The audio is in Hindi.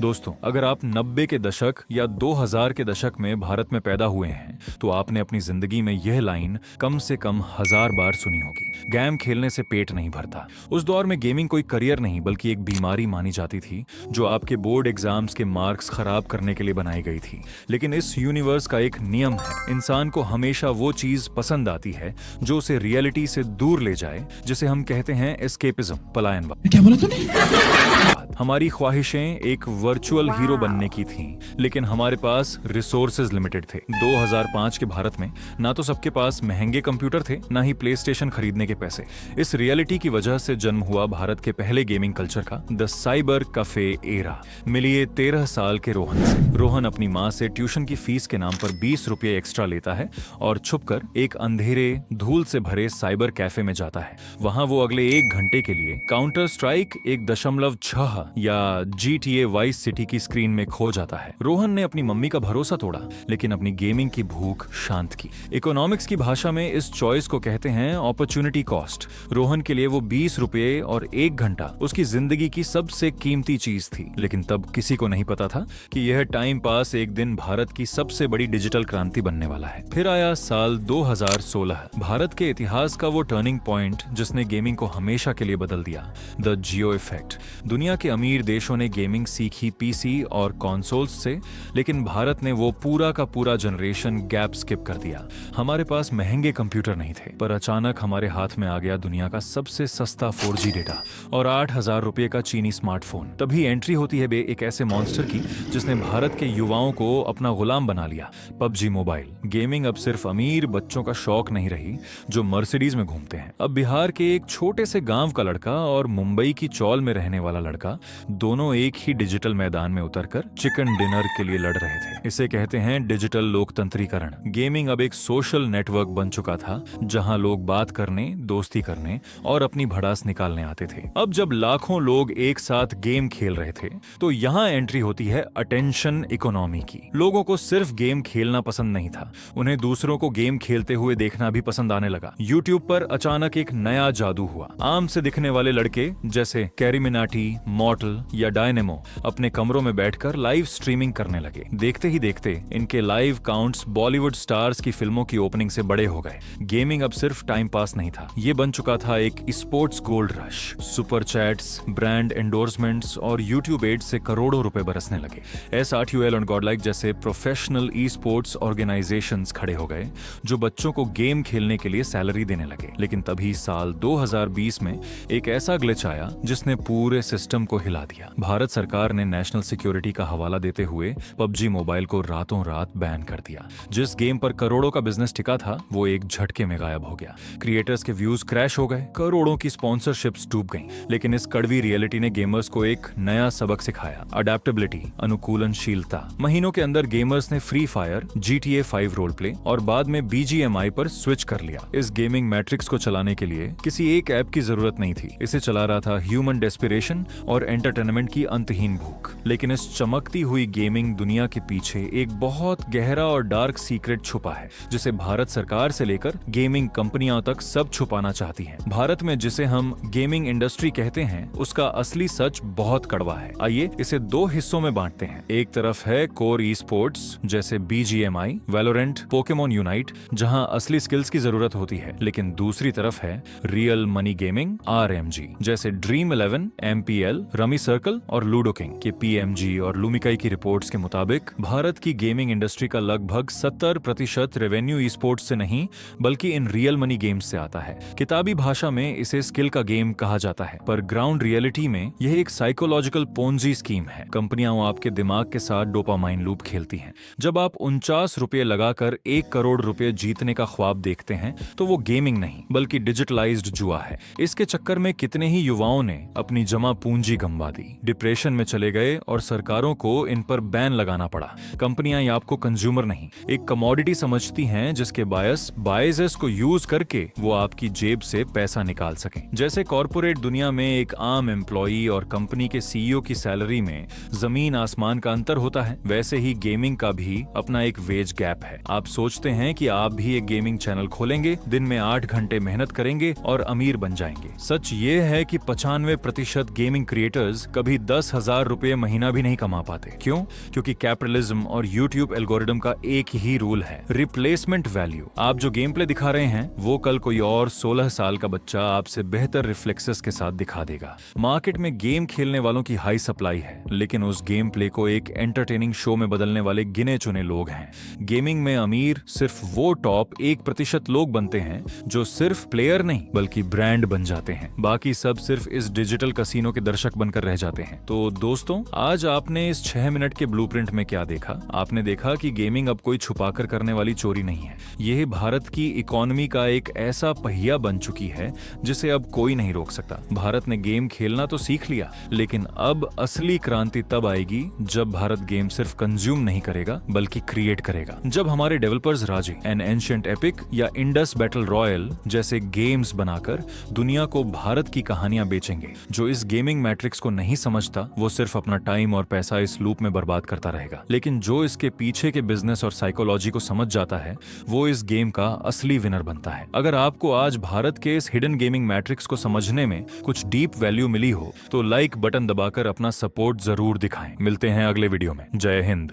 दोस्तों, अगर आप 90 के दशक या 2000 के दशक में भारत में पैदा हुए हैं, तो आपने अपनी जिंदगी में यह लाइन कम से कम 1000 बार सुनी होगी। गेम खेलने से पेट नहीं भरता। उस दौर में गेमिंग कोई करियर नहीं बल्कि एक बीमारी मानी जाती थी, जो आपके बोर्ड एग्जाम्स के मार्क्स खराब करने के लिए बनाई गई थी। लेकिन इस यूनिवर्स का एक नियम है, इंसान को हमेशा वो चीज पसंद आती है जो उसे रियलिटी से दूर ले जाए, जिसे हम कहते हैं एस्केपिज्म, पलायनवाद। क्या बोला तूने? हमारी ख्वाहिशें एक वर्चुअल हीरो बनने की थीं, लेकिन हमारे पास रिसोर्सेज लिमिटेड थे। 2005 के भारत में ना तो सबके पास महंगे कंप्यूटर थे, ना ही प्ले स्टेशन खरीदने के पैसे। इस रियलिटी की वजह से जन्म हुआ भारत के पहले गेमिंग कल्चर का, द साइबर कैफे एरा। मिलिए 13 साल के रोहन से। रोहन अपनी माँ से ट्यूशन की फीस के नाम पर 20 रुपये एक्स्ट्रा लेता है और छुपकर एक अंधेरे धूल से भरे साइबर कैफे में जाता है। वहां वो अगले 1 घंटे के लिए काउंटर स्ट्राइक 1.6 या GTA वाइस सिटी की स्क्रीन में खो जाता है। रोहन ने अपनी मम्मी का भरोसा तोड़ा, लेकिन अपनी गेमिंग की भूख शांत की। इकोनॉमिक्स की भाषा में इस चॉइस को कहते हैं अपॉर्चुनिटी कॉस्ट। रोहन के लिए वो 20 रुपये और 1 घंटा उसकी जिंदगी की सबसे कीमती चीज थी। लेकिन तब किसी को नहीं पता था कि यह टाइम पास एक दिन भारत की सबसे बड़ी डिजिटल क्रांति बनने वाला है। फिर आया साल 2016, भारत के इतिहास का वो टर्निंग पॉइंट जिसने गेमिंग को हमेशा के लिए बदल दिया, द जियो इफेक्ट। दुनिया के अमीर देशों ने गेमिंग सीखी पीसी और कंसोल्स से, लेकिन भारत ने वो पूरा का पूरा जनरेशन गैप स्किप कर दिया। हमारे पास महंगे कंप्यूटर नहीं थे, पर अचानक हमारे हाथ में आ गया दुनिया का सबसे सस्ता 4G डेटा और 8000 रुपये का चीनी स्मार्टफोन। तभी एंट्री होती है एक ऐसे मॉन्स्टर की जिसने भारत के युवाओं को अपना गुलाम बना लिया, PUBG मोबाइल। गेमिंग अब सिर्फ अमीर बच्चों का शौक नहीं रही जो मर्सिडीज में घूमते हैं। अब बिहार के एक छोटे से गांव का लड़का और मुंबई की चौल में रहने वाला लड़का, दोनों एक ही डिजिटल मैदान में उतरकर चिकन डिनर के लिए लड़ रहे थे। इसे कहते हैं डिजिटल लोकतंत्रीकरण। गेमिंग अब एक सोशल नेटवर्क बन चुका था, जहां लोग बात करने, दोस्ती करने और अपनी भड़ास निकालने आते थे। अब जब लाखों लोग एक साथ गेम खेल रहे थे, तो यहाँ एंट्री होती है अटेंशन इकोनॉमी की। लोगों को सिर्फ गेम खेलना पसंद नहीं था, उन्हें दूसरों को गेम खेलते हुए देखना भी पसंद आने लगा। यूट्यूब पर अचानक एक नया जादू हुआ। आम से दिखने वाले लड़के जैसे कैरीमिनाटी, मॉर्टल या डायनेमो अपने कमरों में बैठकर लाइव स्ट्रीमिंग करने लगे। देखते ही देखते इनके लाइव काउंट्स बॉलीवुड स्टार्स की फिल्मों की ओपनिंग से बड़े हो गए। गेमिंग अब सिर्फ टाइम पास नहीं था, ये बन चुका था एक sports gold rush. Super chats, brand endorsements और यूट्यूब एड्स से करोड़ों रुपए बरसने लगे। SRTUL और गॉडलाइक जैसे प्रोफेशनल ई स्पोर्ट्स ऑर्गेनाइजेशंस खड़े हो गए, जो बच्चों को गेम खेलने के लिए सैलरी देने लगे। लेकिन तभी साल 2020 में एक ऐसा ग्लिच आया जिसने पूरे सिस्टम को हिला दिया। भारत सरकार ने नेशनल सिक्योरिटी का हवाला देते हुए PUBG मोबाइल को रातों रात बैन कर दिया। जिस गेम पर करोड़ों का बिजनेस टिका था, वो एक झटके में गायब हो गया। क्रिएटर्स के व्यूज क्रैश हो गए, करोड़ों की स्पॉन्सरशिप्स डूब गईं। लेकिन इस कड़वी रियलिटी ने गेमर्स को एक नया सबक सिखाया, अडेप्टेबिलिटी, अनुकूलनशीलता। महीनों के अंदर गेमर्स ने Free Fire, GTA 5 role play और बाद में BGMI पर स्विच कर लिया। इस गेमिंग मैट्रिक्स को चलाने के लिए किसी एक ऐप की जरूरत नहीं थी, इसे चला रहा था ह्यूमन डेस्पिरेशन और एंटरटेनमेंट की अंतहीन भूख। लेकिन इस चमकती हुई गेमिंग दुनिया के पीछे एक बहुत गहरा और डार्क सीक्रेट छुपा है, जिसे भारत सरकार से लेकर गेमिंग कंपनियां तक सब छुपाना चाहती हैं। भारत में जिसे हम गेमिंग इंडस्ट्री कहते हैं, उसका असली सच बहुत कड़वा है। आइए इसे 2 हिस्सों में बांटते हैं। एक तरफ है कोर ई स्पोर्ट्स जैसे BGMI, वैलोरेंट, पोकेमॉन यूनाइट, जहां असली स्किल्स की जरूरत होती है। लेकिन दूसरी तरफ है रियल मनी गेमिंग, RMG, जैसे ड्रीम 11, MPL, रमी सर्कल और लूडो किंग। के PMG और लूमिकाई की रिपोर्ट्स के मुताबिक भारत की गेमिंग इंडस्ट्री का लगभग 70% रेवेन्यू ई स्पोर्ट्स से नहीं बल्कि इन रियल मनी गेम्स से आता है। किताबी भाषा में इसे स्किल का गेम कहा जाता है, पर ग्राउंड रियलिटी में यह एक साइकोलॉजिकल पोंजी स्कीम है। कंपनियां आपके दिमाग के साथ डोपामाइन लूप खेलती हैं। जब आप 49 रुपये लगाकर 1 करोड़ रुपए जीतने का ख्वाब देखते हैं, तो वो गेमिंग नहीं बल्कि डिजिटलाइज्ड जुआ है। इसके चक्कर में कितने ही युवाओं ने अपनी जमा पूंजी गंवा दी, डिप्रेशन में चले गए और सरकारों को इन पर बैन लगाना पड़ा। कंपनियां आपको कंज्यूमर नहीं, एक कमोडिटी समझती हैं, जिसके बायसेस को यूज करके वो आपकी जेब से पैसा निकाल सकें। जैसे कॉर्पोरेट दुनिया में एक आम एम्प्लॉई और कंपनी के CEO की सैलरी में जमीन आसमान का अंतर होता है, वैसे ही गेमिंग का भी अपना एक वेज गैप है। आप सोचते हैं कि आप भी एक गेमिंग चैनल खोलेंगे, दिन में 8 घंटे मेहनत करेंगे और अमीर बन जाएंगे। सच ये है कि 95% गेमिंग क्रिएटर्स क्रिएटर्स कभी 10,000 रुपए महीना भी नहीं कमा पाते। क्यों? क्योंकि कैपिटलिज्म और यूट्यूब एल्गोरिदम का एक ही रूल है, रिप्लेसमेंट वैल्यू। आप जो गेम प्ले दिखा रहे हैं वो कल कोई और 16 साल का बच्चा आपसे बेहतर रिफ्लेक्सेस के साथ दिखा देगा। मार्केट में गेम खेलने वालों की हाई सप्लाई है, लेकिन उस गेम प्ले को एक एंटरटेनिंग शो में बदलने वाले गिने चुने लोग हैं। गेमिंग में अमीर सिर्फ वो टॉप 1% लोग बनते हैं जो सिर्फ प्लेयर नहीं बल्कि ब्रांड बन जाते हैं। बाकी सब सिर्फ इस डिजिटल कसीनो के दर्शक बनकर रह जाते हैं। तो दोस्तों, आज आपने इस 6 मिनट के ब्लूप्रिंट में क्या देखा? आपने देखा कि गेमिंग अब कोई छुपाकर करने वाली चोरी नहीं है। यह भारत की इकोनॉमी का एक ऐसा पहिया बन चुकी है जिसे अब कोई नहीं रोक सकता। भारत ने गेम खेलना तो सीख लिया, लेकिन अब असली क्रांति तब आएगी जब भारत गेम सिर्फ कंज्यूम नहीं करेगा बल्कि क्रिएट करेगा। जब हमारे डेवलपर्स राजी एन एंशिएंट एपिक या इंडस बैटल रॉयल जैसे गेम्स बनाकर दुनिया को भारत की कहानियां बेचेंगे। जो इस गेमिंग मैट्रिक्स को नहीं समझता वो सिर्फ अपना टाइम और पैसा इस लूप में बर्बाद करता रहेगा, लेकिन जो इसके पीछे के बिजनेस और साइकोलॉजी को समझ जाता है वो इस गेम का असली विनर बनता है। अगर आपको आज भारत के इस हिडन गेमिंग मैट्रिक्स को समझने में कुछ डीप वैल्यू मिली हो तो लाइक बटन दबाकर अपना सपोर्ट जरूर दिखाएं। मिलते हैं अगले वीडियो में। जय हिंद।